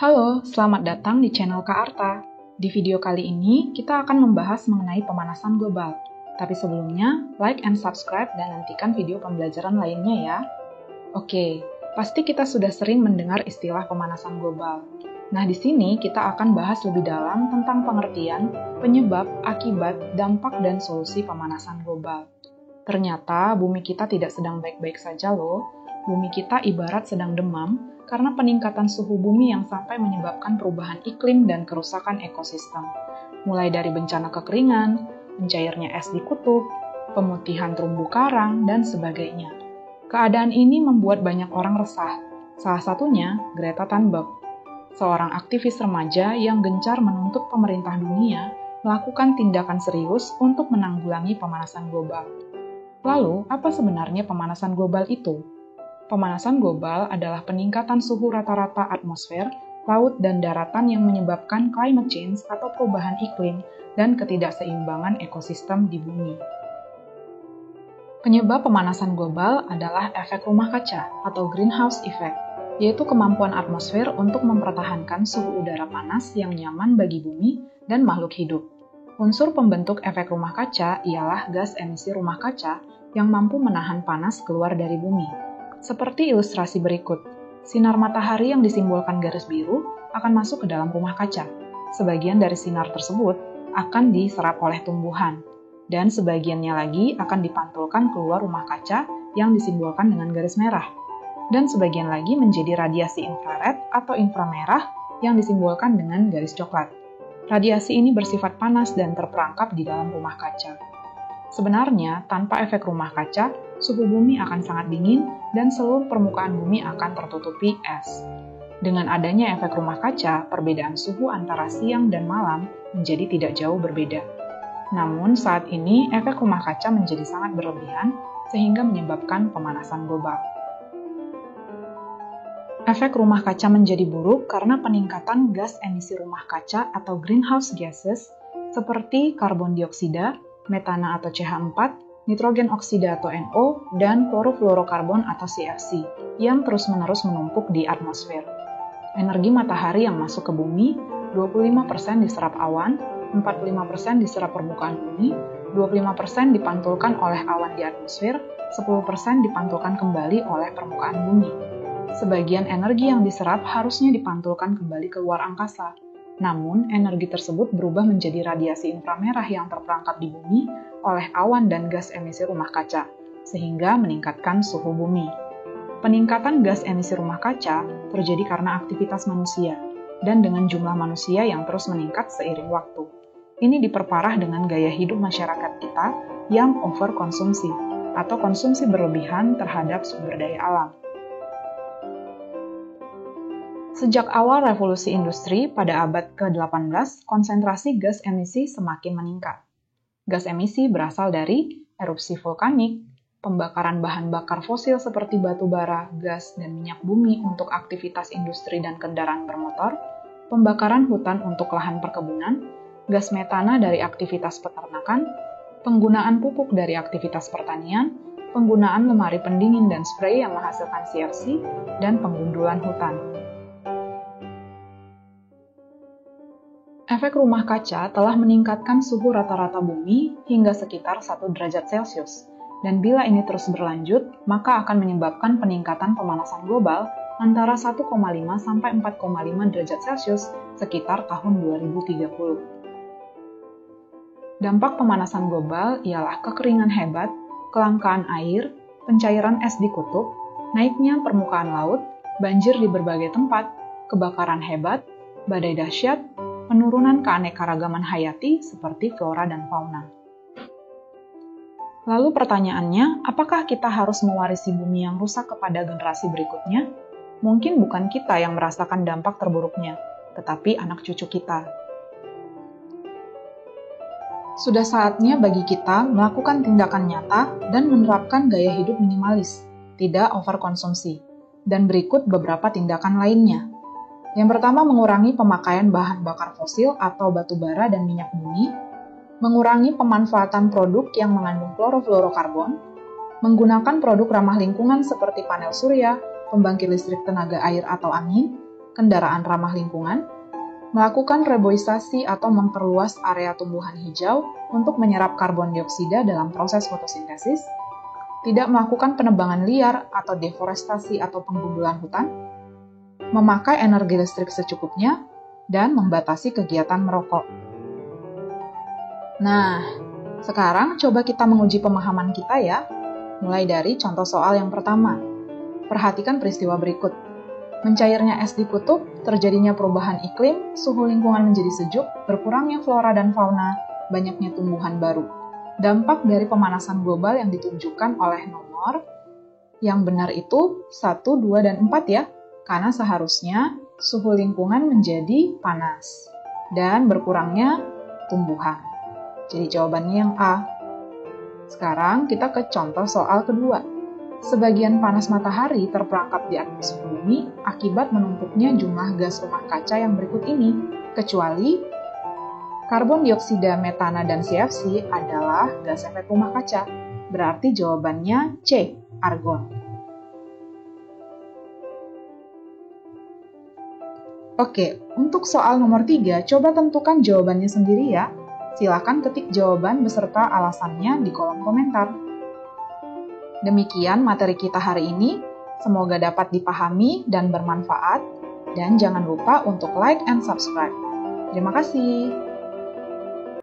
Halo, selamat datang di channel Kak Arta. Di video kali ini, kita akan membahas mengenai pemanasan global. Tapi sebelumnya, like and subscribe dan nantikan video pembelajaran lainnya ya. Oke, pasti kita sudah sering mendengar istilah pemanasan global. Nah, di sini kita akan bahas lebih dalam tentang pengertian, penyebab, akibat, dampak, dan solusi pemanasan global. Ternyata, bumi kita tidak sedang baik-baik saja loh. Bumi kita ibarat sedang demam, karena peningkatan suhu bumi yang sampai menyebabkan perubahan iklim dan kerusakan ekosistem. Mulai dari bencana kekeringan, mencairnya es di kutub, pemutihan terumbu karang, dan sebagainya. Keadaan ini membuat banyak orang resah. Salah satunya Greta Thunberg, seorang aktivis remaja yang gencar menuntut pemerintah dunia melakukan tindakan serius untuk menanggulangi pemanasan global. Lalu, apa sebenarnya pemanasan global itu? Pemanasan global adalah peningkatan suhu rata-rata atmosfer, laut, dan daratan yang menyebabkan climate change atau perubahan iklim dan ketidakseimbangan ekosistem di bumi. Penyebab pemanasan global adalah efek rumah kaca atau greenhouse effect, yaitu kemampuan atmosfer untuk mempertahankan suhu udara panas yang nyaman bagi bumi dan makhluk hidup. Unsur pembentuk efek rumah kaca ialah gas emisi rumah kaca yang mampu menahan panas keluar dari bumi. Seperti ilustrasi berikut, sinar matahari yang disimbolkan garis biru akan masuk ke dalam rumah kaca. Sebagian dari sinar tersebut akan diserap oleh tumbuhan, dan sebagiannya lagi akan dipantulkan keluar rumah kaca yang disimbolkan dengan garis merah. Dan sebagian lagi menjadi radiasi infrared atau inframerah yang disimbolkan dengan garis coklat. Radiasi ini bersifat panas dan terperangkap di dalam rumah kaca. Sebenarnya, tanpa efek rumah kaca, suhu bumi akan sangat dingin dan seluruh permukaan bumi akan tertutupi es. Dengan adanya efek rumah kaca, perbedaan suhu antara siang dan malam menjadi tidak jauh berbeda. Namun, saat ini efek rumah kaca menjadi sangat berlebihan sehingga menyebabkan pemanasan global. Efek rumah kaca menjadi buruk karena peningkatan gas emisi rumah kaca atau greenhouse gases seperti karbon dioksida, metana atau CH4, nitrogen oksida atau NO, dan klorofluorokarbon atau CFC yang terus-menerus menumpuk di atmosfer. Energi matahari yang masuk ke bumi, 25% diserap awan, 45% diserap permukaan bumi, 25% dipantulkan oleh awan di atmosfer, 10% dipantulkan kembali oleh permukaan bumi. Sebagian energi yang diserap harusnya dipantulkan kembali keluar angkasa. Namun, energi tersebut berubah menjadi radiasi inframerah yang terperangkap di bumi oleh awan dan gas emisi rumah kaca, sehingga meningkatkan suhu bumi. Peningkatan gas emisi rumah kaca terjadi karena aktivitas manusia, dan dengan jumlah manusia yang terus meningkat seiring waktu. Ini diperparah dengan gaya hidup masyarakat kita yang overkonsumsi, atau konsumsi berlebihan terhadap sumber daya alam. Sejak awal revolusi industri pada abad ke-18, konsentrasi gas emisi semakin meningkat. Gas emisi berasal dari erupsi vulkanik, pembakaran bahan bakar fosil seperti batu bara, gas, dan minyak bumi untuk aktivitas industri dan kendaraan bermotor, pembakaran hutan untuk lahan perkebunan, gas metana dari aktivitas peternakan, penggunaan pupuk dari aktivitas pertanian, penggunaan lemari pendingin dan spray yang menghasilkan CFC, dan penggundulan hutan. Efek rumah kaca telah meningkatkan suhu rata-rata bumi hingga sekitar 1 derajat Celcius, dan bila ini terus berlanjut, maka akan menyebabkan peningkatan pemanasan global antara 1,5 sampai 4,5 derajat Celcius sekitar tahun 2030. Dampak pemanasan global ialah kekeringan hebat, kelangkaan air, pencairan es di kutub, naiknya permukaan laut, banjir di berbagai tempat, kebakaran hebat, badai dahsyat, penurunan keanekaragaman hayati seperti flora dan fauna. Lalu pertanyaannya, apakah kita harus mewarisi bumi yang rusak kepada generasi berikutnya? Mungkin bukan kita yang merasakan dampak terburuknya, tetapi anak cucu kita. Sudah saatnya bagi kita melakukan tindakan nyata dan menerapkan gaya hidup minimalis, tidak overkonsumsi. Dan berikut beberapa tindakan lainnya. Yang pertama, mengurangi pemakaian bahan bakar fosil atau batu bara dan minyak bumi, mengurangi pemanfaatan produk yang mengandung klorofluorokarbon, menggunakan produk ramah lingkungan seperti panel surya, pembangkit listrik tenaga air atau angin, kendaraan ramah lingkungan, melakukan reboisasi atau memperluas area tumbuhan hijau untuk menyerap karbon dioksida dalam proses fotosintesis, tidak melakukan penebangan liar atau deforestasi atau penggundulan hutan, memakai energi listrik secukupnya, dan membatasi kegiatan merokok. Nah, sekarang coba kita menguji pemahaman kita ya, mulai dari contoh soal yang pertama. Perhatikan peristiwa berikut. Mencairnya es di kutub, terjadinya perubahan iklim, suhu lingkungan menjadi sejuk, berkurangnya flora dan fauna, banyaknya tumbuhan baru. Dampak dari pemanasan global yang ditunjukkan oleh nomor yang benar itu 1, 2, dan 4 ya, karena seharusnya suhu lingkungan menjadi panas dan berkurangnya tumbuhan. Jadi jawabannya yang A. Sekarang kita ke contoh soal kedua. Sebagian panas matahari terperangkap di atmosfer bumi akibat menumpuknya jumlah gas rumah kaca yang berikut ini, kecuali karbon dioksida, metana, dan CFC adalah gas efek rumah kaca. Berarti jawabannya C, argon. Oke, untuk soal nomor 3, coba tentukan jawabannya sendiri ya. Silakan ketik jawaban beserta alasannya di kolom komentar. Demikian materi kita hari ini, semoga dapat dipahami dan bermanfaat, dan jangan lupa untuk like and subscribe. Terima kasih.